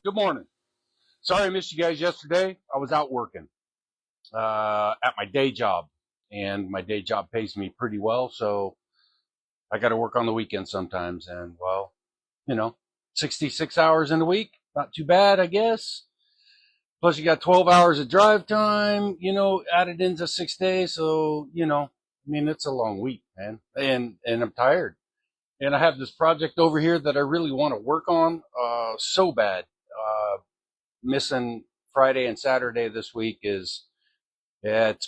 Good morning. Sorry I missed you guys yesterday. I was out working at my day job, and my day job pays me pretty well, so I got to work on the weekend sometimes. And well, you know, 66 hours in a week, not too bad, I guess. Plus, you got 12 hours of drive time, added into 6 days. So, it's a long week, man, and I'm tired. And I have this project over here that I really want to work on so bad. Missing Friday and Saturday this week it's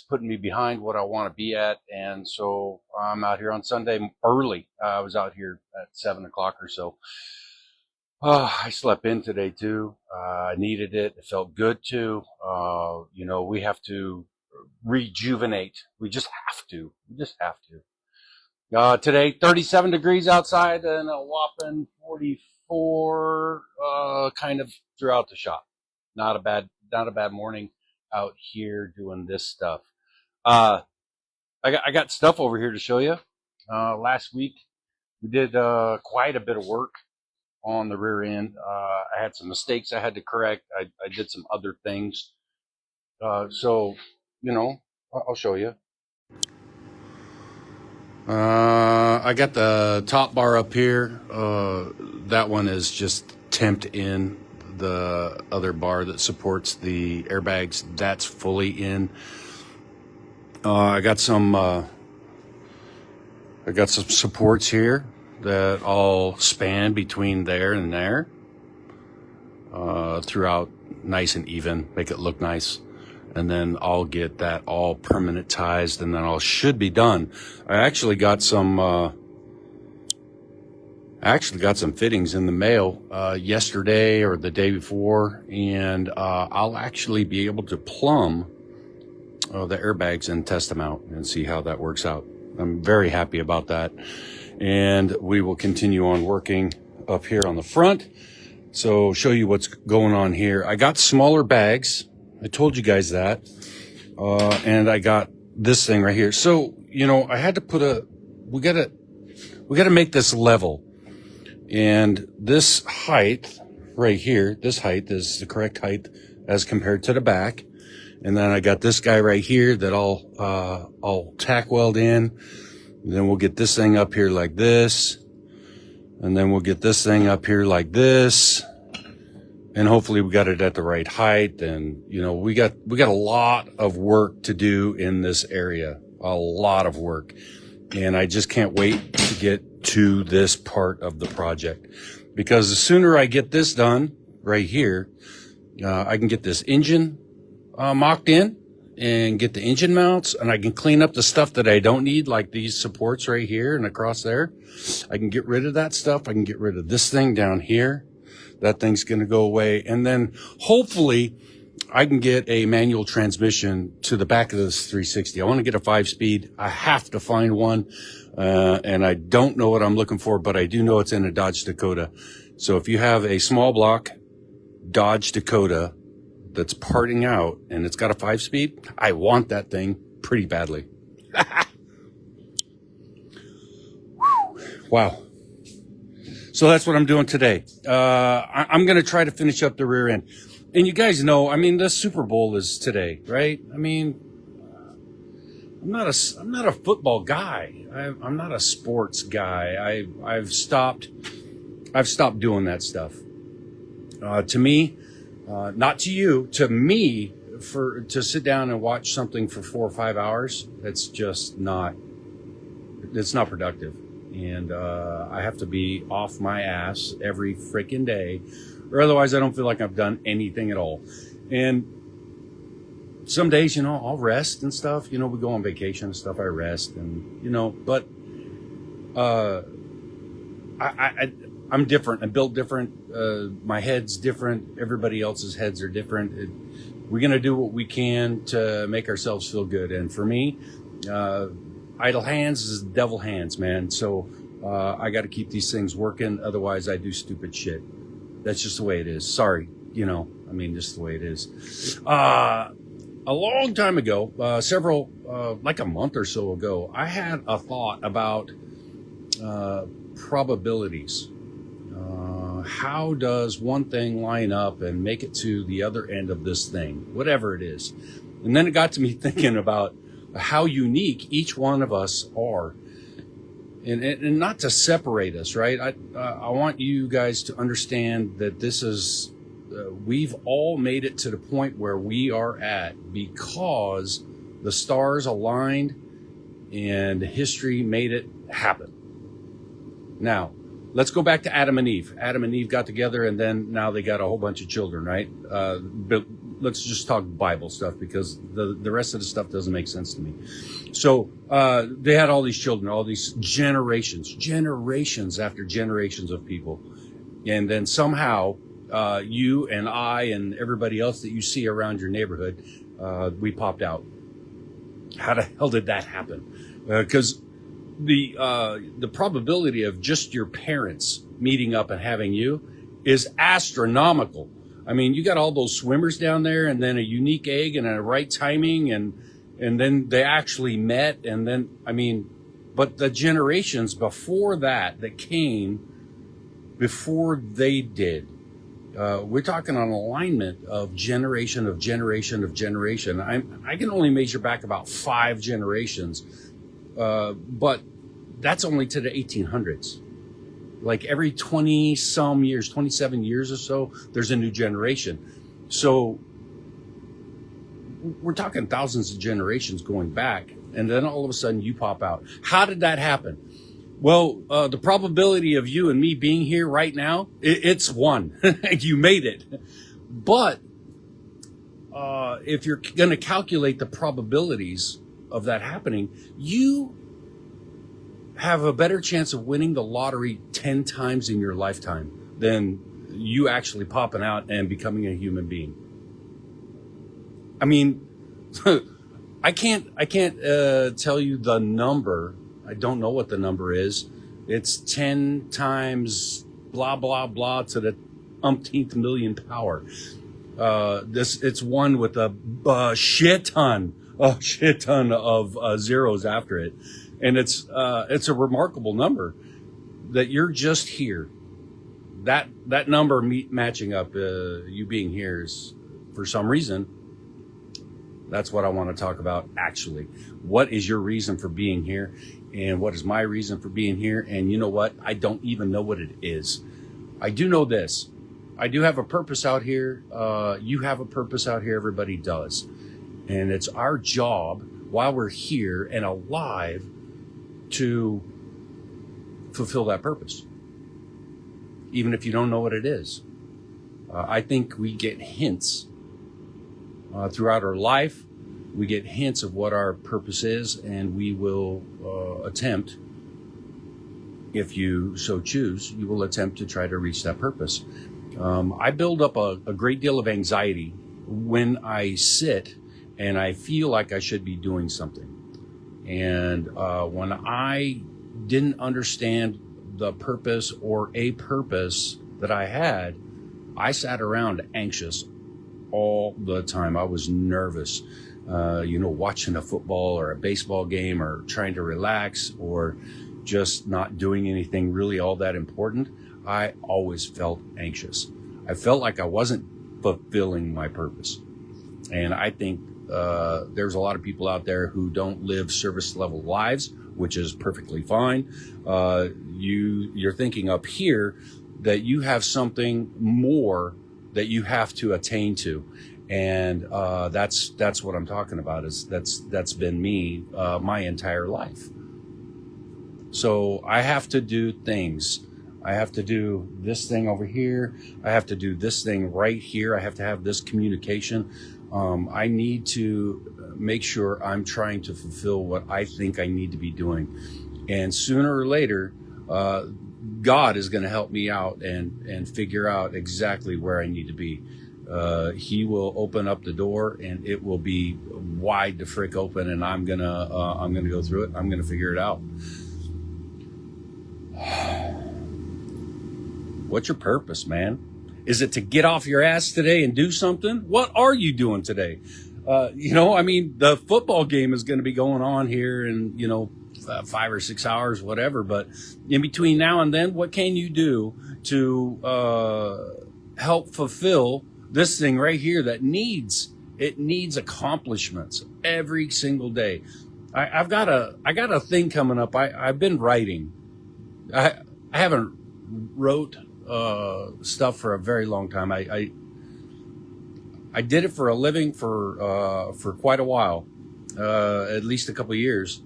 putting me behind what I want to be at. And so I'm out here on Sunday early. I was out here at 7 o'clock or so. I slept in today too. I needed it. It felt good too. We have to rejuvenate. We just have to. Today, 37 degrees outside and a whopping 44, kind of throughout the shop. Not a bad morning out here doing this stuff. I got stuff over here to show you. Last week we did quite a bit of work on the rear end. I had some mistakes I had to correct. I did some other things. So I'll show you. I got the top bar up here. That one is just temped in. The other bar that supports the airbags, that's fully in. I got some supports here that all span between there and there, throughout, nice and even, make it look nice. And then I'll get that all permanentized, and then I should be done. I actually got some fittings in the mail yesterday or the day before, and I'll actually be able to plumb the airbags and test them out and see how that works out. I'm very happy about that, and we will continue on working up here on the front. So show you what's going on here. I got smaller bags. I told you guys that, and I got this thing right here. So I had to we gotta make this level. And this height right here, this height is the correct height as compared to the back. And then I got this guy right here that I'll tack weld in. And then we'll get this thing up here like this. And then we'll get this thing up here like this. And hopefully we got it at the right height. And, we got a lot of work to do in this area. A lot of work. And I just can't wait to get to this part of the project, because the sooner I get this done right here, I can get this engine mocked in and get the engine mounts, and I can clean up the stuff that I don't need, like these supports right here and across there. I can get rid of that stuff. I can get rid of this thing down here. That thing's going to go away. And then hopefully I can get a manual transmission to the back of this 360. I want to get a 5-speed. I have to find one. And I don't know what I'm looking for, but I do know it's in a Dodge Dakota. So if you have a small block Dodge Dakota that's parting out and it's got a 5-speed, I want that thing pretty badly. Wow. So that's what I'm doing today. I'm going to try to finish up the rear end. And you guys know, the Super Bowl is today, right? I'm not a football guy. I'm not a sports guy. I've stopped doing that stuff. To me, not to you, to me, to sit down and watch something for 4 or 5 hours, it's not productive. And I have to be off my ass every freaking day, or otherwise I don't feel like I've done anything at all. And some days, I'll rest and stuff. We go on vacation and stuff. I rest and, but I'm different. I'm built different. My head's different. Everybody else's heads are different. We're going to do what we can to make ourselves feel good. And for me, idle hands is devil hands, man. So I got to keep these things working. Otherwise, I do stupid shit. That's just the way it is. Sorry. Just the way it is. A long time ago, like a month or so ago, I had a thought about probabilities. how does one thing line up and make it to the other end of this thing, whatever it is. And then it got to me thinking about how unique each one of us are. And not to separate us, right? I want you guys to understand that this is, we've all made it to the point where we are at because the stars aligned and history made it happen. Now, let's go back to Adam and Eve. Adam and Eve got together, and then now they got a whole bunch of children, right? But let's just talk Bible stuff, because the rest of the stuff doesn't make sense to me. So they had all these children, all these generations after generations of people. And then somehow you and I and everybody else that you see around your neighborhood, we popped out. How the hell did that happen? Because the probability of just your parents meeting up and having you is astronomical. I mean, you got all those swimmers down there, and then a unique egg and a right timing, and then they actually met, and then, I mean, but the generations before that came before they did, we're talking on alignment of generation. I can only measure back about 5 generations, but that's only to the 1800s. Like every 20 some years, 27 years or so, there's a new generation. So we're talking thousands of generations going back, and then all of a sudden you pop out. How did that happen? Well, the probability of you and me being here right now, it's 1. You made it. But if you're going to calculate the probabilities of that happening, you have a better chance of winning the lottery 10 times in your lifetime than you actually popping out and becoming a human being. I mean, I can't tell you the number. I don't know what the number is. It's 10 times blah, blah, blah to the umpteenth million power. It's one with a shit ton of zeros after it. And it's a remarkable number that you're just here. That number matching up, you being here is, for some reason, that's what I want to talk about actually. What is your reason for being here? And what is my reason for being here? And you know what? I don't even know what it is. I do know this. I do have a purpose out here. You have a purpose out here. Everybody does. And it's our job while we're here and alive to fulfill that purpose, even if you don't know what it is. I think we get hints throughout our life. We get hints of what our purpose is, and we will attempt, if you so choose, you will attempt to try to reach that purpose. I build up a great deal of anxiety when I sit and I feel like I should be doing something. And when I didn't understand the purpose or a purpose that I had, I sat around anxious all the time. I was nervous, watching a football or a baseball game, or trying to relax, or just not doing anything really all that important. I always felt anxious. I felt like I wasn't fulfilling my purpose. And I think there's a lot of people out there who don't live service level lives, which is perfectly fine. You're thinking up here that you have something more that you have to attain to. And that's what I'm talking about. That's been me my entire life. So I have to do things. I have to do this thing over here. I have to do this thing right here. I have to have this communication. I need to make sure I'm trying to fulfill what I think I need to be doing. And sooner or later, God is going to help me out and figure out exactly where I need to be. He will open up the door, and it will be wide the frick open, and I'm gonna go through it. I'm gonna figure it out. What's your purpose, man? Is it to get off your ass today and do something? What are you doing today? The football game is going to be going on here in, 5 or 6 hours, whatever. But in between now and then, what can you do to help fulfill this thing right here that needs accomplishments every single day? I got a thing coming up. I've been writing. I haven't wrote stuff for a very long time. I did it for a living for quite a while, at least a couple of years.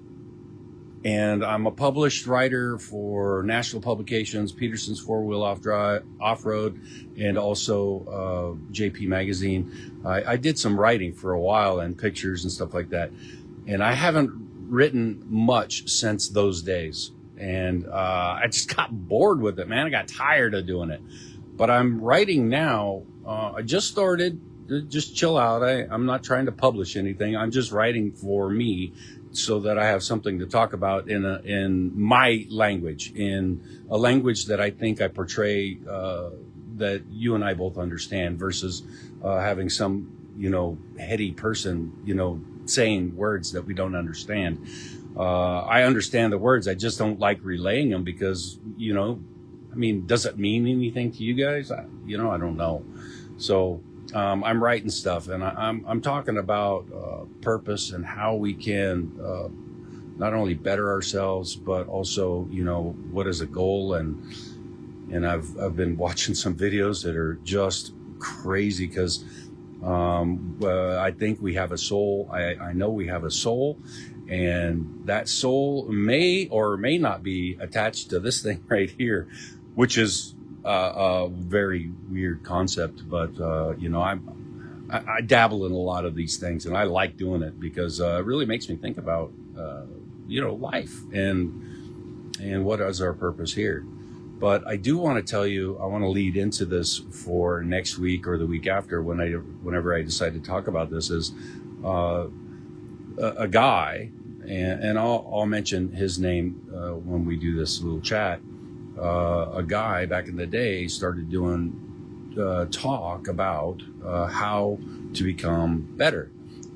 And I'm a published writer for national publications, Peterson's Four Wheel Off-Road, and also JP Magazine. I did some writing for a while and pictures and stuff like that. And I haven't written much since those days. And I just got bored with it, man. I got tired of doing it. But I'm writing now. I just started. Just chill out. I'm not trying to publish anything. I'm just writing for me, so that I have something to talk about in my language, in a language that I think I portray, that you and I both understand, versus having some, heady person, saying words that we don't understand. I understand the words. I just don't like relaying them because, does it mean anything to you guys? I don't know. So I'm writing stuff, and I'm talking about purpose and how we can not only better ourselves, but also, what is a goal. And I've been watching some videos that are just crazy because I think we have a soul. I know we have a soul, and that soul may or may not be attached to this thing right here, which is a very weird concept. But I dabble in a lot of these things, and I like doing it because it really makes me think about life and what is our purpose here. But I do want to tell you, I want to lead into this for next week or the week after, whenever I decide to talk about this, is a guy, and I'll mention his name when we do this little chat. A guy back in the day started doing talk about how to become better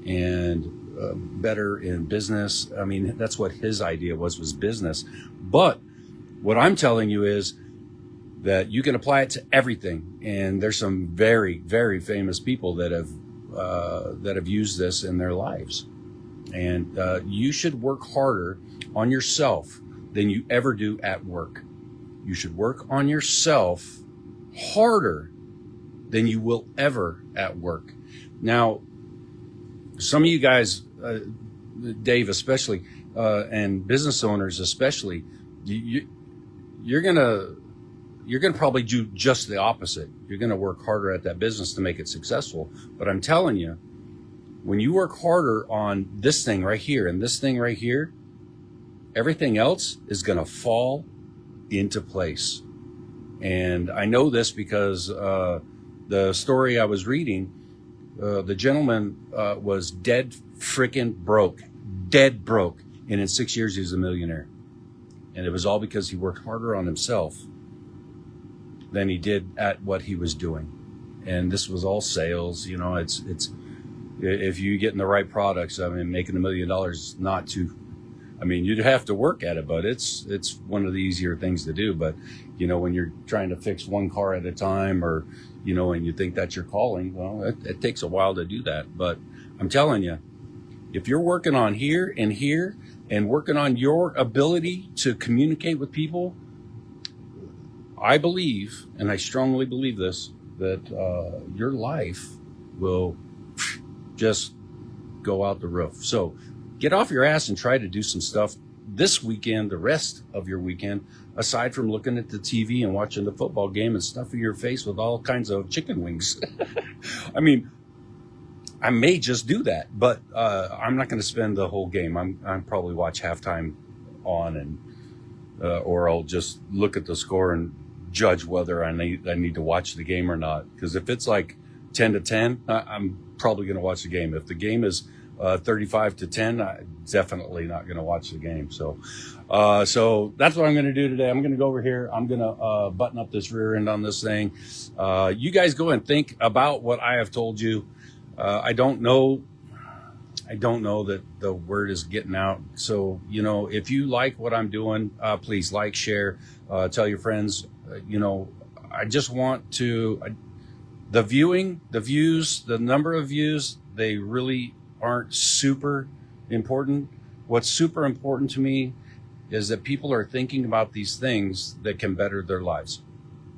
and better in business. I mean, that's what his idea was business. But what I'm telling you is that you can apply it to everything. And there's some very, very famous people that have used this in their lives. And you should work harder on yourself than you ever do at work. You should work on yourself harder than you will ever at work. Now, some of you guys, Dave especially, and business owners especially, you're gonna probably do just the opposite. You're gonna work harder at that business to make it successful. But I'm telling you, when you work harder on this thing right here and this thing right here, everything else is gonna fall into place. And I know this because the story I was reading, the gentleman was dead broke, and in 6 years he was a millionaire. And it was all because he worked harder on himself than he did at what he was doing. And this was all sales. It's if you get in the right products, making $1 million is not too. You'd have to work at it, but it's one of the easier things to do. But, when you're trying to fix one car at a time, or, and you think that's your calling, well, it takes a while to do that. But I'm telling you, if you're working on here and working on your ability to communicate with people, I believe, and I strongly believe this, that your life will just go out the roof. So get off your ass and try to do some stuff this weekend, the rest of your weekend, aside from looking at the TV and watching the football game and stuffing your face with all kinds of chicken wings. I may just do that, but I'm not going to spend the whole game. I'm probably watch halftime on, and or I'll just look at the score and judge whether I need to watch the game or not. Because if it's like 10-10, I'm probably going to watch the game. If the game is 35-10, I'm definitely not going to watch the game. So that's what I'm going to do today. I'm going to go over here. I'm going to button up this rear end on this thing. You guys go and think about what I have told you. I don't know I don't know that the word is getting out. So, you know, if you like what I'm doing, please like, share, tell your friends. I just want to, the views, the number of views, they really aren't super important. What's super important to me is that people are thinking about these things that can better their lives.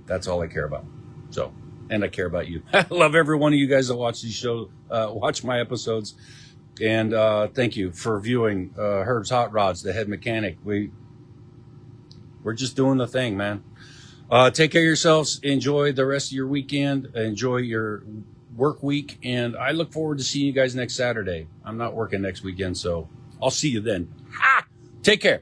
That's all I care about. So, and I care about you. I love every one of you guys that watch these shows, watch my episodes. And thank you for viewing Herb's Hot Rods, the head mechanic. We're just doing the thing, man. Take care of yourselves. Enjoy the rest of your weekend. Enjoy your work week. And I look forward to seeing you guys next Saturday. I'm not working next weekend, so I'll see you then. Take care.